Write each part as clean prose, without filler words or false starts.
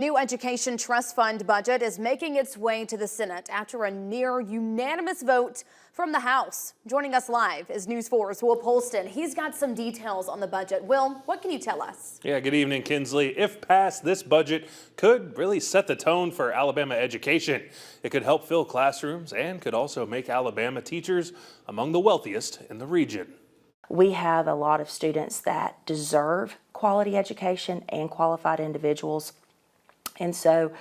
New education trust fund budget is making its way to the Senate after a near unanimous vote from the House. Joining us live is News 4's Will Polston. He's got some details on the budget. Will, what can you tell us? Yeah, good evening, Kinsley. If passed, this budget could really set the tone for Alabama education. It could help fill classrooms and could also make Alabama teachers among the wealthiest in the region. We have a lot of students that deserve quality education and qualified individuals. And so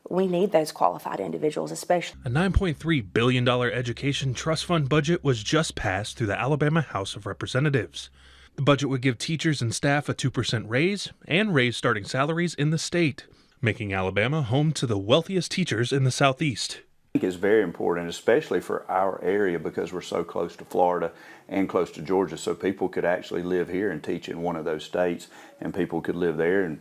we need those qualified individuals, especially. A $9.3 billion education trust fund budget was just passed through the Alabama House of Representatives. The budget would give teachers and staff a 2% raise and raise starting salaries in the state, making Alabama home to the wealthiest teachers in the Southeast. I think it's very important, especially for our area, because we're so close to Florida and close to Georgia, so people could actually live here and teach in one of those states, and people could live there and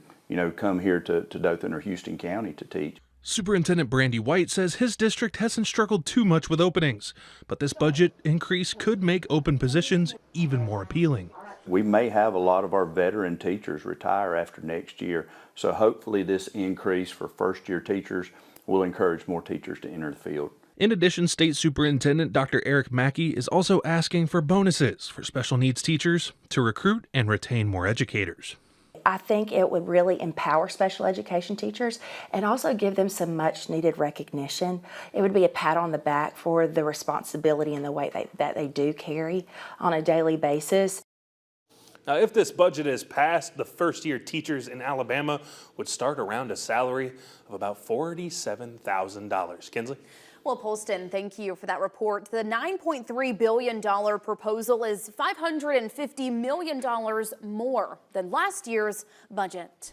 come here to Dothan or Houston County to teach. Superintendent Brandy White says his district hasn't struggled too much with openings, but this budget increase could make open positions even more appealing. We may have a lot of our veteran teachers retire after next year, so hopefully this increase for first-year teachers will encourage more teachers to enter the field. In addition, State Superintendent Dr. Eric Mackey is also asking for bonuses for special needs teachers to recruit and retain more educators. I think it would really empower special education teachers and also give them some much needed recognition. It would be a pat on the back for the responsibility and the weight that they do carry on a daily basis. Now, if this budget is passed, the first-year teachers in Alabama would start around a salary of about $47,000. Kinsley? Well, Polston, thank you for that report. The $9.3 billion proposal is $550 million more than last year's budget.